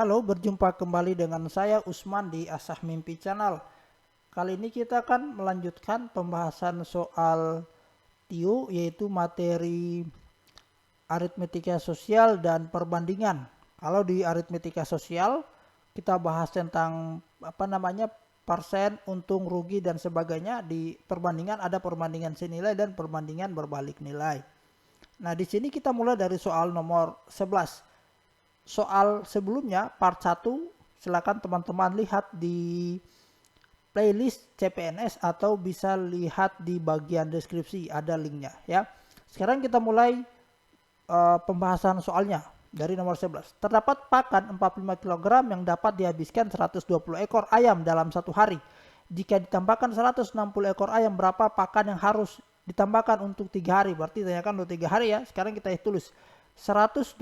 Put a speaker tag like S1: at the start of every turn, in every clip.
S1: Halo, berjumpa kembali dengan saya Usman di Asah Mimpi Channel. Kali ini kita akan melanjutkan pembahasan soal TIU, yaitu materi aritmetika sosial dan perbandingan. Kalau di aritmetika sosial kita bahas tentang persen, untung, rugi dan sebagainya. Di perbandingan ada perbandingan senilai dan perbandingan berbalik nilai. Nah, di sini kita mulai dari soal nomor 11. Soal sebelumnya part 1 silakan teman-teman lihat di playlist CPNS atau bisa lihat di bagian deskripsi, ada linknya ya. Sekarang kita mulai pembahasan soalnya dari nomor 11. Terdapat pakan 45 kg yang dapat dihabiskan 120 ekor ayam dalam satu hari. Jika ditambahkan 160 ekor ayam, berapa pakan yang harus ditambahkan untuk 3 hari? Berarti tanyakan untuk 3 hari ya. Sekarang kita tulis 120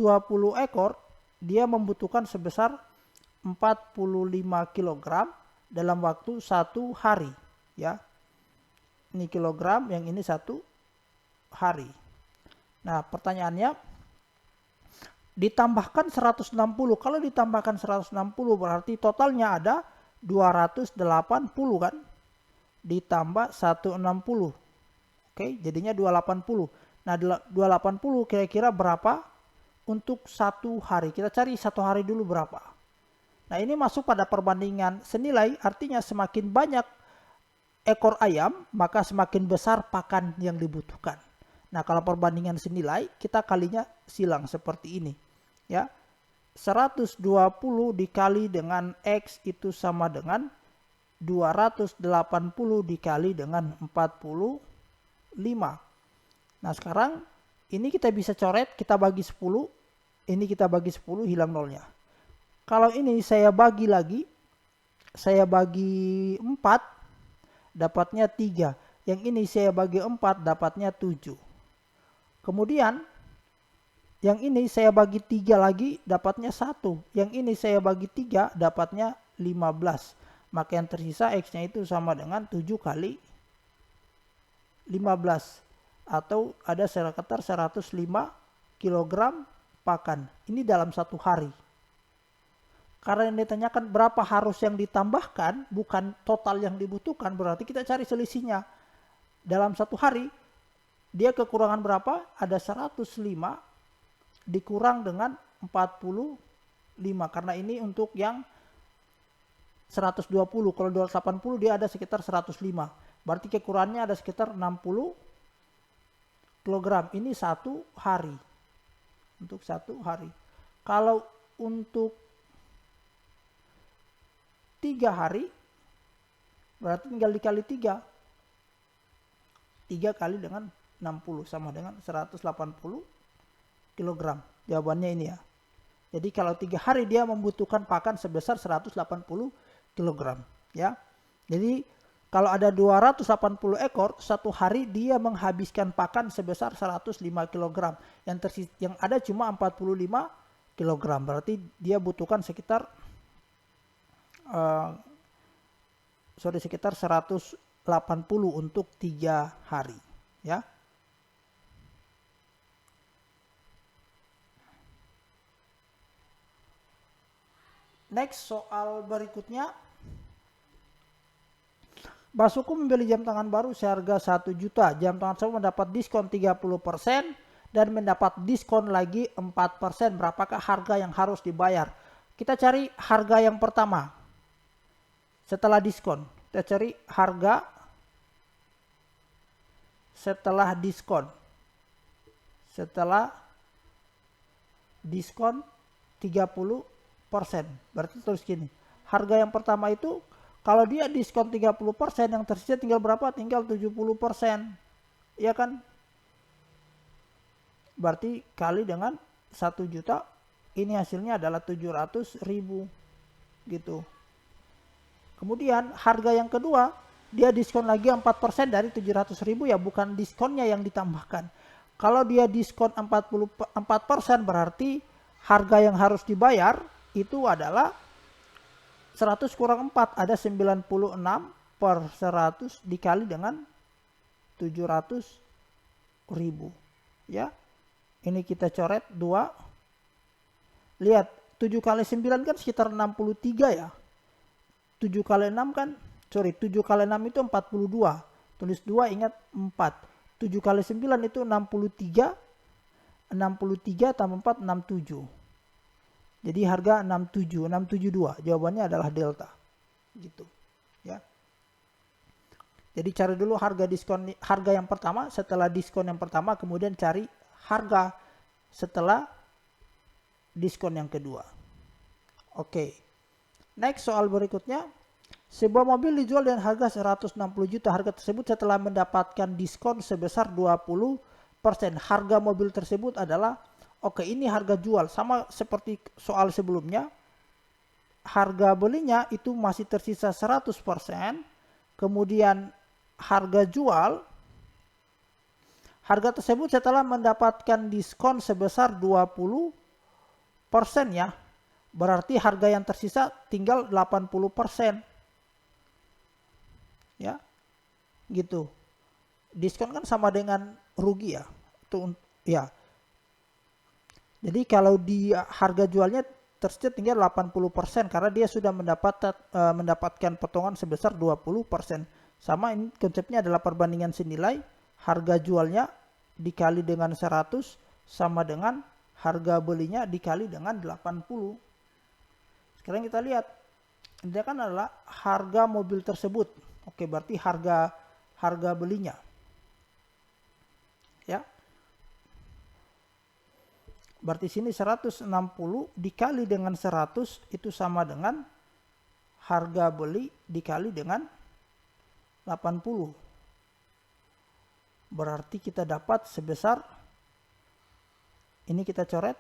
S1: ekor, dia membutuhkan sebesar 45 kg dalam waktu 1 hari ya. Ini kilogram, yang ini 1 hari. Nah, pertanyaannya ditambahkan 160. Kalau ditambahkan 160 berarti totalnya ada 280 kan? Ditambah 160. Oke, jadinya 280. Nah, 280 kira-kira berapa untuk 1 hari? Kita cari 1 hari dulu berapa. Nah, ini masuk pada perbandingan senilai, artinya semakin banyak ekor ayam, maka semakin besar pakan yang dibutuhkan. Nah, kalau perbandingan senilai, kita kalinya silang seperti ini. Ya, 120 dikali dengan X itu sama dengan 280 dikali dengan 45. Nah, sekarang ini kita bisa coret, kita bagi 10. Ini kita bagi 10, hilang nolnya. Kalau ini saya bagi lagi, saya bagi 4, dapatnya 3. Yang ini saya bagi 4, dapatnya 7. Kemudian yang ini saya bagi 3 lagi, dapatnya 1. Yang ini saya bagi 3, dapatnya 15. Maka yang tersisa X-nya itu sama dengan 7 kali 15. Atau ada sekitar 105 kg pakan. Ini dalam 1 hari. Karena yang ditanyakan berapa harus yang ditambahkan, bukan total yang dibutuhkan, berarti kita cari selisihnya. Dalam 1 hari, dia kekurangan berapa? Ada 105 dikurang dengan 45, karena ini untuk yang 120. Kalau 280 dia ada sekitar 105, berarti kekurangannya ada sekitar 60 kg. Ini 1 hari, untuk 1 hari. Kalau untuk 3 hari berarti tinggal dikali 3. 3 kali dengan 60 sama dengan 180 kg. Jawabannya ini ya. Jadi kalau 3 hari dia membutuhkan pakan sebesar 180 kg ya. Jadi kalau ada 280 ekor, 1 hari dia menghabiskan pakan sebesar 105 kg. Yang ada cuma 45 kg. Berarti dia butuhkan sekitar sekitar 180 untuk 3 hari ya. Next, soal berikutnya. Basuku membeli jam tangan baru seharga 1 juta. Jam tangan tersebut mendapat diskon 30% dan mendapat diskon lagi 4%. Berapakah harga yang harus dibayar? Kita cari harga yang pertama. Setelah diskon, kita cari harga setelah diskon. Setelah diskon 30%. Berarti terus gini. Harga yang pertama itu kalau dia diskon 30%, yang tersisa tinggal berapa? Tinggal 70%. Iya kan? Berarti kali dengan 1 juta, ini hasilnya adalah 700.000 gitu. Kemudian harga yang kedua, dia diskon lagi 4% dari 700.000 ya, bukan diskonnya yang ditambahkan. Kalau dia diskon 44%, berarti harga yang harus dibayar itu adalah 100 kurang 4, ada 96 per 100 dikali dengan 700.000 ya. Ini kita coret 2. Lihat, 7 kali 9 kan sekitar 63 ya. 7 kali 6 kan, 7 kali 6 itu 42. Tulis 2, ingat 4. 7 kali 9 itu 63. 63 tambah 4, 67. Jadi harga 67, 672. Jawabannya adalah delta. Gitu. Ya. Jadi cari dulu harga diskon, harga yang pertama, setelah diskon yang pertama kemudian cari harga setelah diskon yang kedua. Oke. Next, soal berikutnya. Sebuah mobil dijual dengan harga 160 juta. Harga tersebut setelah mendapatkan diskon sebesar 20%. Harga mobil tersebut adalah, oke, ini harga jual. Sama seperti soal sebelumnya. Harga belinya itu masih tersisa 100%. Kemudian harga jual, harga tersebut setelah mendapatkan diskon sebesar 20% ya. Berarti harga yang tersisa tinggal 80%. Ya. Gitu. Diskon kan sama dengan rugi ya. Itu ya. Jadi kalau di harga jualnya tersisa tinggal 80% karena dia sudah mendapatkan potongan sebesar 20%. Sama, ini konsepnya adalah perbandingan senilai, harga jualnya dikali dengan 100 sama dengan harga belinya dikali dengan 80. Sekarang kita lihat, ini kan adalah harga mobil tersebut. Oke, berarti harga belinya. Ya. Berarti sini 160 dikali dengan 100 itu sama dengan harga beli dikali dengan 80. Berarti kita dapat sebesar, ini kita coret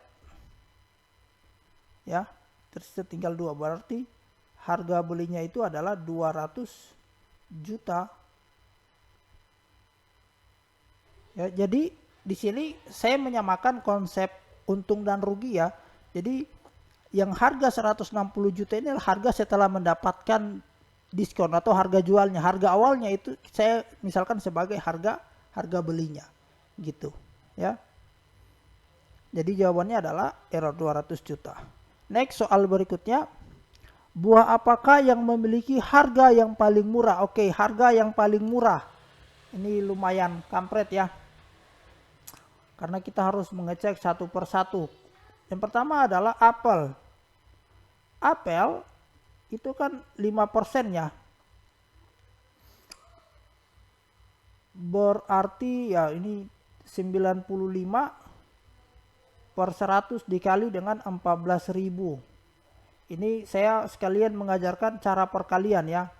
S1: ya, tersisa tinggal 2. Berarti harga belinya itu adalah 200 juta. Ya, jadi di sini saya menyamakan konsep untung dan rugi ya. Jadi yang harga 160 juta ini adalah harga setelah mendapatkan diskon atau harga jualnya. Harga awalnya itu saya misalkan sebagai harga belinya gitu ya. Jadi jawabannya adalah error 200 juta. Next, soal berikutnya. Buah apakah yang memiliki harga yang paling murah? Oke, harga yang paling murah. Ini lumayan kampret ya. Karena kita harus mengecek satu persatu. Yang pertama adalah apel. Apel itu kan 5% ya. Berarti ya ini 95 per 100 dikali dengan 14.000. Ini saya sekalian mengajarkan cara perkalian ya.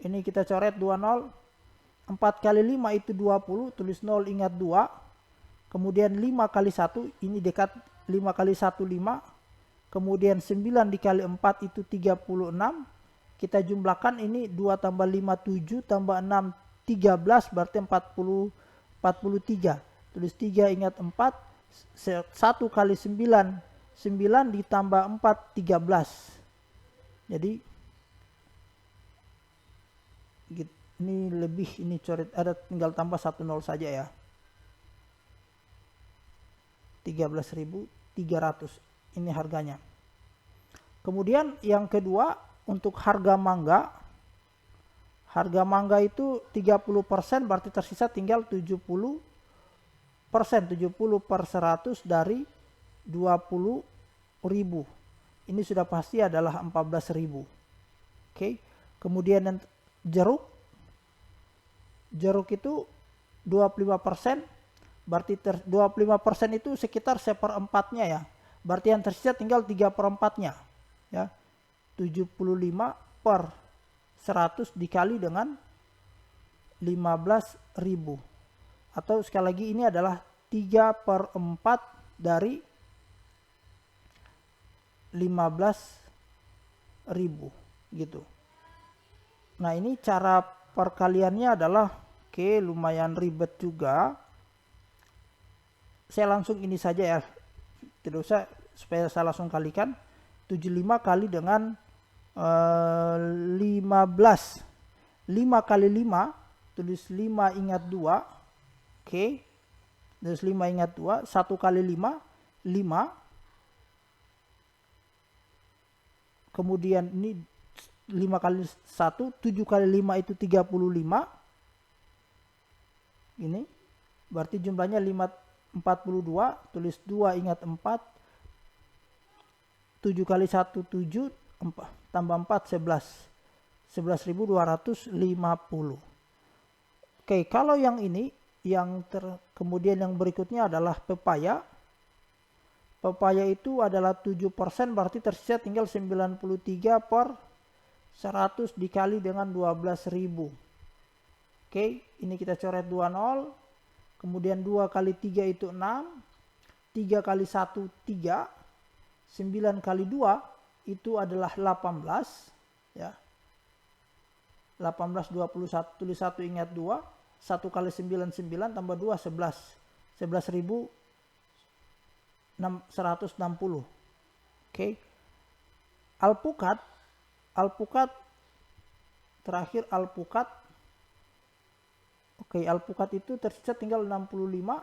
S1: Ini kita coret 20. 4 kali 5 itu 20. Tulis 0, ingat 2. Kemudian 5 kali 1. Ini dekat 5 kali 1, 5. Kemudian 9 dikali 4 itu 36. Kita jumlahkan ini 2 tambah 5, 7. Tambah 6, 13. Berarti 43. Tulis 3, ingat 4. 1 kali 9. 9 ditambah 4, 13. Jadi ini lebih, ini coret, ada tinggal tambah 1 0 saja ya. 13.300. Ini harganya. Kemudian yang kedua, untuk harga mangga. Harga mangga itu 30%, berarti tersisa tinggal 70%. 70 per 100 dari 20.000. Ini sudah pasti adalah 14.000. Oke. Kemudian yang jeruk. Jeruk itu 25%. Berarti 25% itu sekitar 1/4-nya ya. Berarti yang tersisa tinggal 3/4-nya. Ya. 75 per 100 dikali dengan 15.000. Atau sekali lagi ini adalah 3/4 dari 15.000 gitu. Nah, ini cara perkaliannya adalah lumayan ribet juga. Saya langsung ini saja ya. Tidak usah, supaya saya langsung kalikan. 75 kali dengan 15. 5 kali 5, tulis 5 ingat 2. Oke. Tulis 5 ingat 2. 1 kali 5, 5. kemudian ini 5 kali 1, 7 kali 5 itu 35. Ini berarti jumlahnya 42, tulis 2 ingat 4, 7 kali 1 7, 4, tambah 4 11. 11.250. Oke, kalau yang ini kemudian yang berikutnya adalah pepaya. Pepaya itu adalah 7%, berarti tersisa tinggal 93 per 100 dikali dengan 12.000. Oke, ini kita coret 20. Kemudian 2 kali 3 itu 6. 3 kali 1 3. 9 kali 2 itu adalah 18. Ya. 18 21, tulis 1 ingat 2. 1 kali 9 9 tambah 2 11. 11.160. Oke. Alpukat terakhir alpukat. Oke, alpukat itu tersisa tinggal 65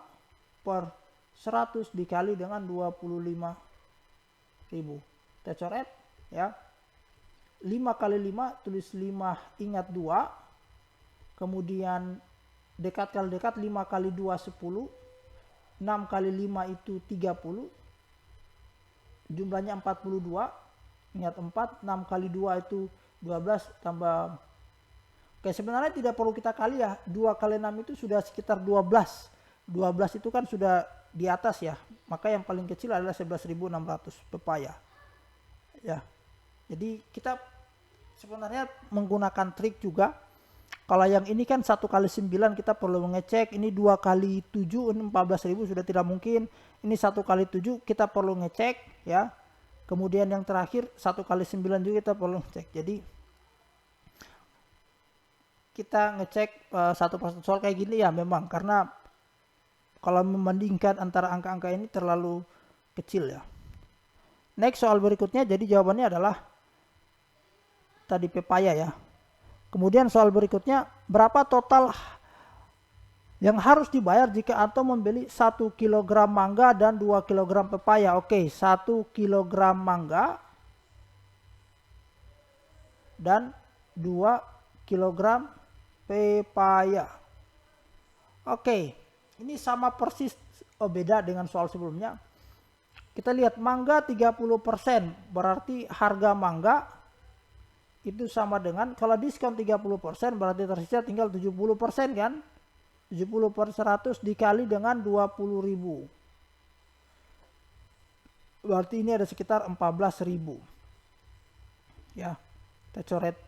S1: per 100 dikali dengan 25.000. Kita coret ya. 5 kali 5 tulis 5 ingat 2. Kemudian dekat kali dekat, 5 kali 2 10. 6 kali 5 itu 30. Jumlahnya 42. Ingat 4. 6 kali 2 itu 12 tambah. Oke, sebenarnya tidak perlu kita kali ya. 2 kali 6 itu sudah sekitar 12. 12 itu kan sudah di atas ya. Maka yang paling kecil adalah 11.600 pepaya. Ya. Jadi kita sebenarnya menggunakan trik juga. Kalau yang ini kan 1 kali 9 kita perlu mengecek. Ini 2 kali 7 ini 14.000 sudah tidak mungkin. Ini 1 kali 7 kita perlu ngecek ya. Kemudian yang terakhir 1 kali 9 juga kita perlu ngecek. Jadi kita ngecek satu persatu soal kayak gini ya memang, karena kalau membandingkan antara angka-angka ini terlalu kecil ya. Next, soal berikutnya, jadi jawabannya adalah tadi pepaya ya. Kemudian soal berikutnya, berapa total yang harus dibayar jika antum membeli 1 kg mangga dan 2 kg pepaya? Oke, 1 kg mangga dan 2 kg pepaya. Oke, ini sama persis, beda dengan soal sebelumnya. Kita lihat mangga 30%, berarti harga mangga itu sama dengan, kalau diskon 30% berarti tersisa tinggal 70% kan? 70 per 100 dikali dengan 20.000. Berarti ini ada sekitar 14.000. Ya, kita coret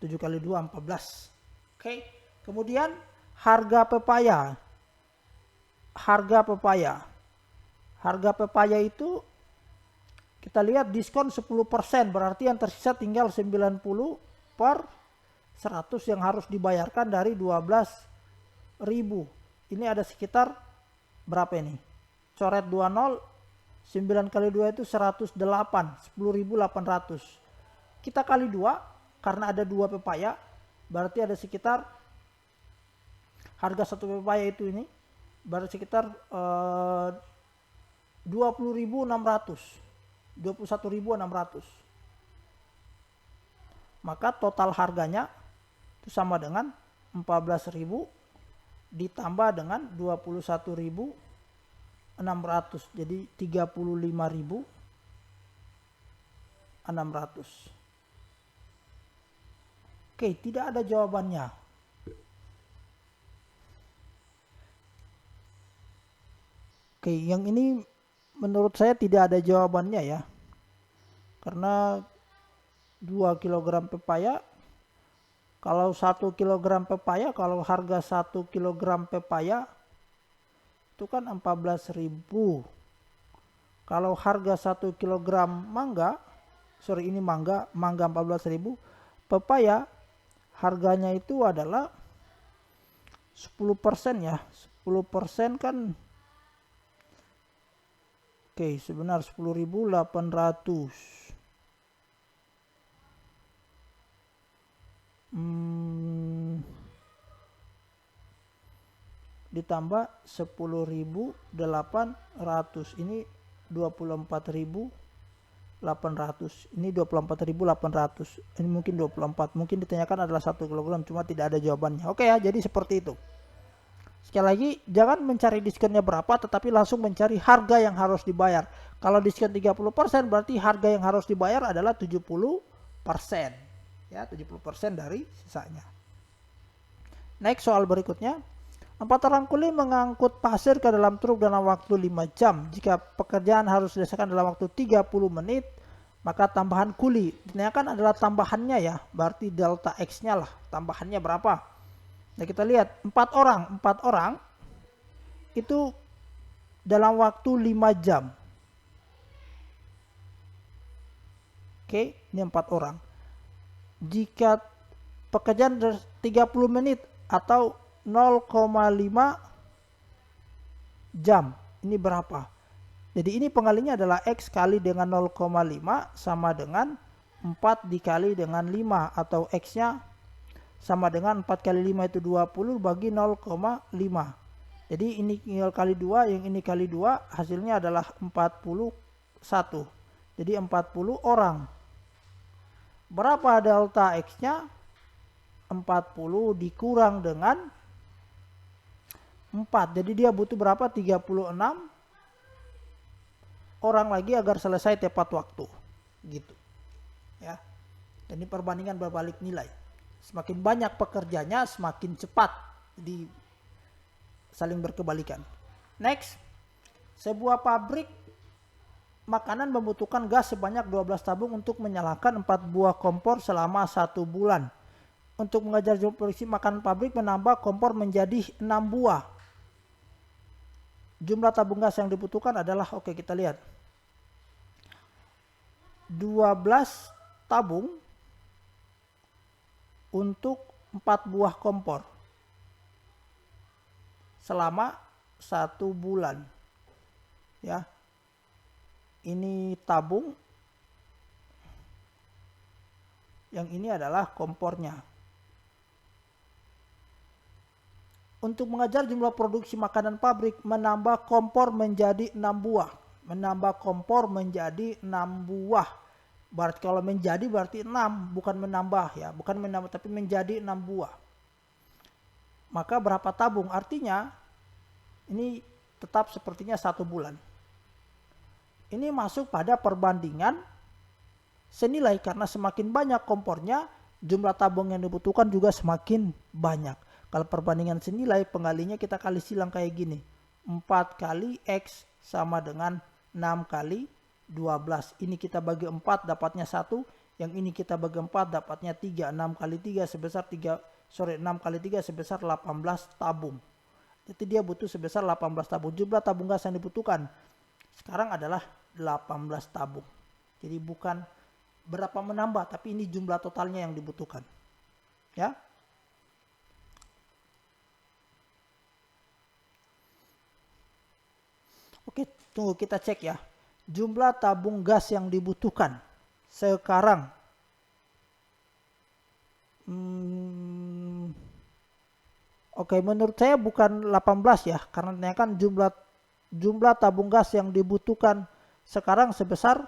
S1: 7 kali 2 14. Oke. Kemudian harga pepaya. Harga pepaya itu kita lihat diskon 10%, berarti yang tersisa tinggal 90 per 100 yang harus dibayarkan dari 12.000. Ini ada sekitar berapa ini? Coret 20, 9 kali 2 itu 108, 10.800. Kita kali 2, karena ada 2 pepaya, berarti ada sekitar harga 1 pepaya itu ini berarti sekitar 21.600. Maka total harganya itu sama dengan 14.000 ditambah dengan 21.600, jadi 35.600. Oke, tidak ada jawabannya. Oke, yang ini menurut saya tidak ada jawabannya ya. Karena 2 kg pepaya, kalau 1 kg pepaya, kalau harga 1 kg pepaya itu kan 14.000. Kalau harga 1 kg mangga, ini mangga 14.000, pepaya harganya itu adalah 10% ya. 10% kan, oke, sebenar 10.800. Ditambah 10.800, ini 24.000, Ini 24.800. Ini mungkin 24. Mungkin ditanyakan adalah 1 kilogram, cuma tidak ada jawabannya. Oke ya, jadi seperti itu. Sekali lagi, jangan mencari diskonnya berapa, tetapi langsung mencari harga yang harus dibayar. Kalau diskon 30%, berarti harga yang harus dibayar adalah 70%. Ya, 70% dari sisanya. Next, soal berikutnya. 4 orang kuli mengangkut pasir ke dalam truk dalam waktu 5 jam. Jika pekerjaan harus diselesaikan dalam waktu 30 menit, maka tambahan kuli. Ditanyakan adalah tambahannya ya, berarti delta X-nya lah. Tambahannya berapa? Nah, kita lihat 4 orang itu dalam waktu 5 jam. Oke, ini 4 orang. Jika pekerjaan 30 menit atau 0,5 jam, ini berapa? Jadi ini pengalinya adalah X kali dengan 0,5 sama dengan 4 dikali dengan 5, atau X-nya sama dengan 4 kali 5 itu 20 bagi 0,5. Jadi ini kali 2, yang ini kali 2, hasilnya adalah 41. Jadi 40 orang. Berapa delta X-nya? 40 dikurang dengan 4. Jadi dia butuh berapa? 36 orang lagi agar selesai tepat waktu. Gitu. Ya. Ini perbandingan berbalik nilai. Semakin banyak pekerjanya, semakin cepat. Jadi saling berkebalikan. Next. Sebuah pabrik makanan membutuhkan gas sebanyak 12 tabung untuk menyalakan 4 buah kompor selama 1 bulan. Untuk mengejar jumlah produksi makanan pabrik, menambah kompor menjadi 6 buah. Jumlah tabung gas yang dibutuhkan adalah, oke kita lihat, 12 tabung untuk 4 buah kompor selama 1 bulan. Ya, ini tabung, yang ini adalah kompornya. Untuk mengejar jumlah produksi makanan pabrik, menambah kompor menjadi 6 buah. Menambah kompor menjadi 6 buah. Berarti kalau menjadi berarti 6, bukan menambah ya. Bukan menambah tapi menjadi 6 buah. Maka berapa tabung? Artinya ini tetap sepertinya 1 bulan. Ini masuk pada perbandingan senilai, karena semakin banyak kompornya, jumlah tabung yang dibutuhkan juga semakin banyak. Kalau perbandingan senilai, pengalinya kita kali silang kayak gini. 4 kali X sama dengan 6 kali 12. Ini kita bagi 4 dapatnya 1. Yang ini kita bagi 4 dapatnya 3. 6 kali 3 sebesar 6 kali 3 sebesar 18 tabung. Jadi dia butuh sebesar 18 tabung. Jumlah tabung gas yang dibutuhkan sekarang adalah 18 tabung. Jadi bukan berapa menambah, tapi ini jumlah totalnya yang dibutuhkan. Ya. Oke, tunggu kita cek ya. Jumlah tabung gas yang dibutuhkan sekarang. Oke, menurut saya bukan 18 ya, karena kan jumlah tabung gas yang dibutuhkan sekarang sebesar,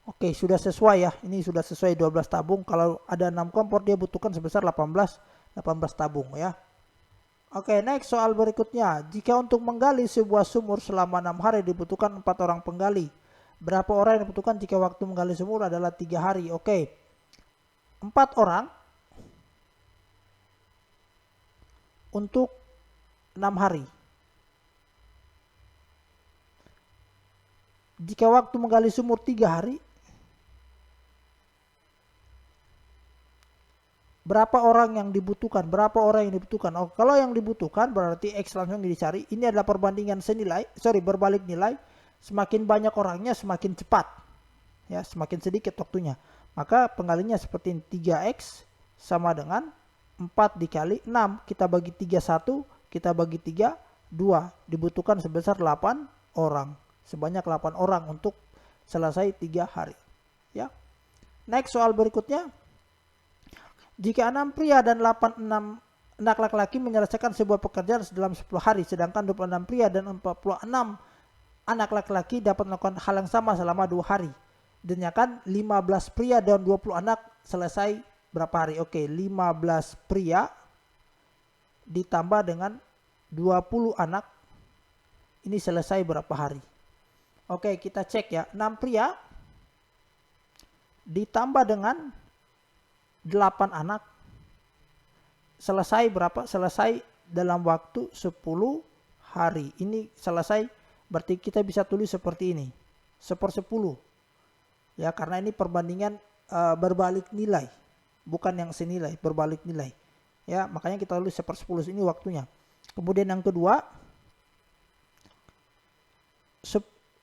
S1: oke sudah sesuai ya, ini sudah sesuai 12 tabung. Kalau ada 6 kompor dia butuhkan sebesar 18 tabung ya. Oke, next soal berikutnya. Jika untuk menggali sebuah sumur selama 6 hari dibutuhkan 4 orang penggali, berapa orang yang dibutuhkan jika waktu menggali sumur adalah 3 hari? Oke, 4 orang untuk 6 hari. Jika waktu menggali sumur 3 hari, berapa orang yang dibutuhkan? Berapa orang yang dibutuhkan? Oh, kalau yang dibutuhkan berarti X langsung dicari. Ini adalah perbandingan berbalik nilai. Semakin banyak orangnya semakin cepat. Ya, semakin sedikit waktunya. Maka pengalinya seperti ini. 3X sama dengan 4 dikali 6. Kita bagi 3 1, kita bagi 3 2. Dibutuhkan sebesar 8 orang. Sebanyak 8 orang untuk selesai 3 hari. Ya. Next soal berikutnya. Jika 6 pria dan 8 anak laki-laki menyelesaikan sebuah pekerjaan dalam 10 hari, sedangkan 26 pria dan 46 anak laki-laki dapat melakukan hal yang sama selama 2 hari. Dinyatakan 15 pria dan 20 anak selesai berapa hari? Oke, 15 pria ditambah dengan 20 anak ini selesai berapa hari? Oke, kita cek ya. 6 pria ditambah dengan 8 anak selesai berapa? Selesai dalam waktu 10 hari. Ini selesai, berarti kita bisa tulis seperti ini. 1/10. Ya, karena ini perbandingan berbalik nilai. Bukan yang senilai, berbalik nilai. Ya, makanya kita tulis 1/10 ini waktunya. Kemudian yang kedua,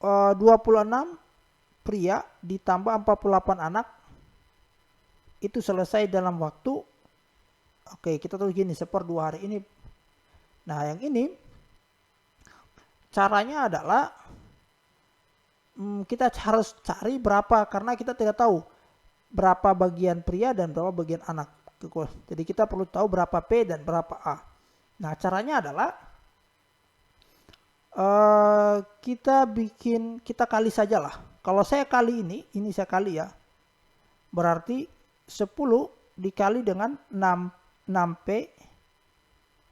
S1: 26 pria ditambah 48 anak itu selesai dalam waktu, oke, kita tulis gini, 1/2 hari ini. Nah, yang ini caranya adalah kita harus cari berapa, karena kita tidak tahu berapa bagian pria dan berapa bagian anak. Jadi kita perlu tahu berapa P dan berapa A. Nah, caranya adalah kita kali sajalah. Kalau saya kali ini saya kali ya. Berarti 10 dikali dengan 6P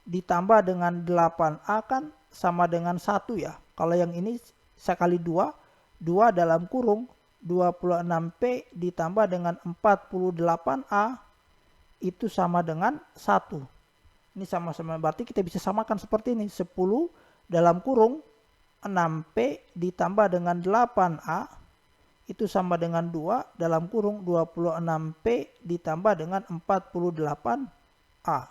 S1: ditambah dengan 8A kan sama dengan 1 ya. Kalau yang ini saya kali 2 dalam kurung 26P ditambah dengan 48A itu sama dengan 1. Ini sama-sama, berarti kita bisa samakan seperti ini. 10 dalam kurung 6P ditambah dengan 8A itu sama dengan 2 dalam kurung 26P ditambah dengan 48A.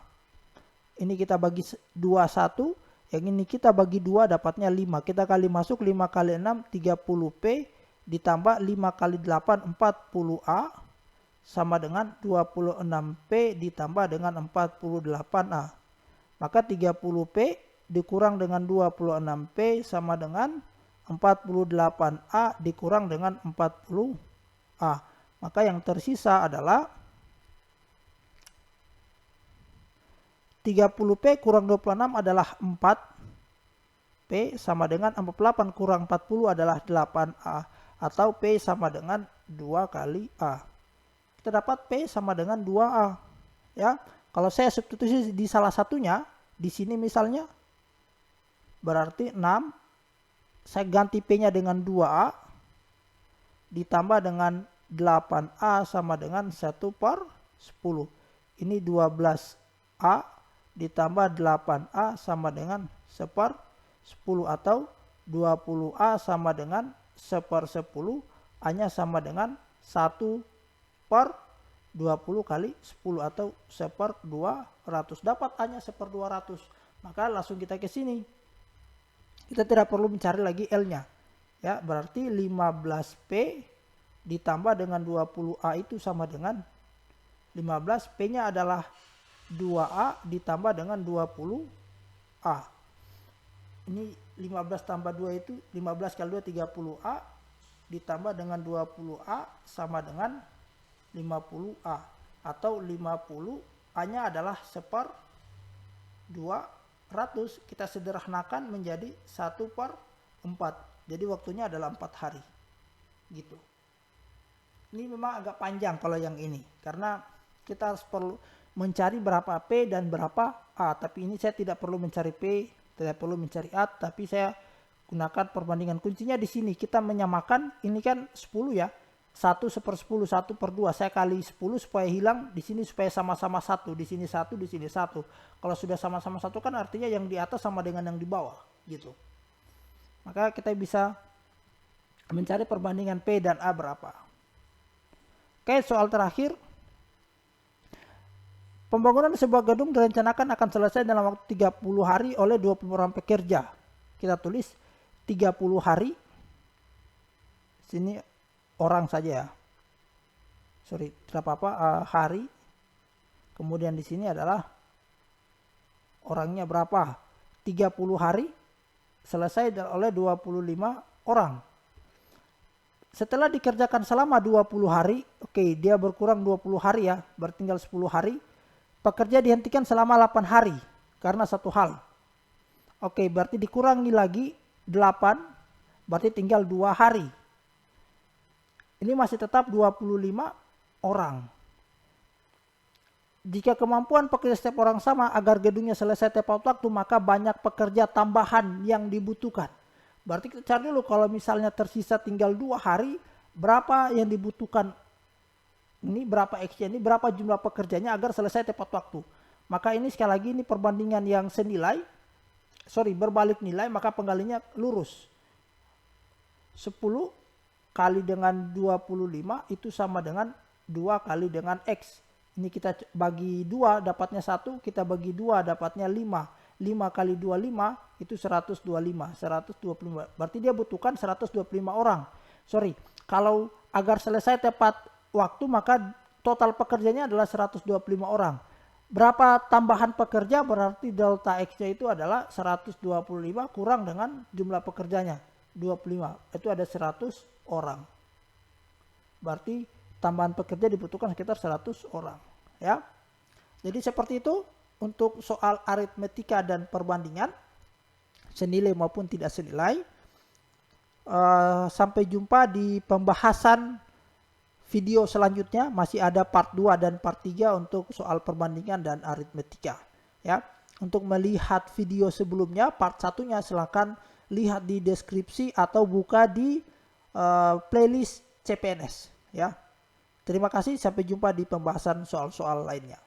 S1: Ini kita bagi 21, yang ini kita bagi 2 dapatnya 5. Kita kali masuk 5 kali 6 30P ditambah 5 kali 8 40A sama dengan 26P ditambah dengan 48A. Maka 30P dikurang dengan 26P sama dengan 48A dikurang dengan 40A. Maka yang tersisa adalah 30P kurang 26 adalah 4P sama dengan 48 kurang 40 adalah 8A. Atau P sama dengan 2 kali A. Kita dapat P sama dengan 2A. Ya, kalau saya substitusi di salah satunya, di sini misalnya, berarti 6, saya ganti P-nya dengan 2A, ditambah dengan 8A sama dengan 1/10. Ini 12A ditambah 8A sama dengan 1/10 atau 20A sama dengan 1/10, A-nya sama dengan 1/20 kali 10 atau 1/200. Dapat A-nya 1/200. Maka langsung kita ke sini. Kita tidak perlu mencari lagi L-nya. Ya, berarti 15P ditambah dengan 20A itu sama dengan 15. P-nya adalah 2A ditambah dengan 20A. Ini 15 tambah 2 itu 15 kali 2 30A ditambah dengan 20A sama dengan 50A. Atau 50 A-nya adalah 1/200. Kita sederhanakan menjadi 1/4. Jadi waktunya adalah 4 hari. Gitu. Ini memang agak panjang kalau yang ini. Karena kita harus perlu mencari berapa P dan berapa A. Tapi ini saya tidak perlu mencari P, tidak perlu mencari A. Tapi saya gunakan perbandingan. Kuncinya di sini. Kita menyamakan, ini kan 10 ya. 1/10, 1/2. Saya kali 10 supaya hilang. Di sini supaya sama-sama 1. Di sini 1, di sini 1. Kalau sudah sama-sama 1 kan artinya yang di atas sama dengan yang di bawah. Gitu. Maka kita bisa mencari perbandingan P dan A berapa. Oke, soal terakhir. Pembangunan sebuah gedung direncanakan akan selesai dalam waktu 30 hari oleh 20 orang pekerja. Kita tulis 30 hari. Sini orang saja ya. Sorry, tidak apa-apa, hari. Kemudian di sini adalah orangnya berapa? 30 hari selesai oleh 25 orang. Setelah dikerjakan selama 20 hari, oke, dia berkurang 20 hari ya, bertinggal 10 hari. Pekerja dihentikan selama 8 hari karena satu hal. Oke, berarti dikurangi lagi 8 Berarti tinggal 2 hari. Ini masih tetap 25 orang. Jika kemampuan pekerja setiap orang sama agar gedungnya selesai tepat waktu, maka banyak pekerja tambahan yang dibutuhkan. Berarti kita cari dulu kalau misalnya tersisa tinggal 2 hari, berapa yang dibutuhkan. Ini berapa X-nya, ini berapa jumlah pekerjanya agar selesai tepat waktu. Maka ini sekali lagi ini perbandingan yang berbalik nilai, maka penggalinya lurus. 10 kali dengan 25 itu sama dengan 2 kali dengan X. Ini kita bagi 2 dapatnya 1, kita bagi 2 dapatnya 5. 5 kali 25 itu 125. Berarti dia butuhkan 125 orang. Kalau agar selesai tepat waktu maka total pekerjanya adalah 125 orang. Berapa tambahan pekerja, berarti delta X-nya itu adalah 125 kurang dengan jumlah pekerjanya 25. Itu ada 100 orang. Berarti tambahan pekerja dibutuhkan sekitar 100 orang, ya. Jadi seperti itu untuk soal aritmetika dan perbandingan senilai maupun tidak senilai. Sampai jumpa di pembahasan video selanjutnya, masih ada part 2 dan part 3 untuk soal perbandingan dan aritmetika, ya. Untuk melihat video sebelumnya part 1-nya silakan lihat di deskripsi atau buka di playlist CPNS, ya. Terima kasih, sampai jumpa di pembahasan soal-soal lainnya.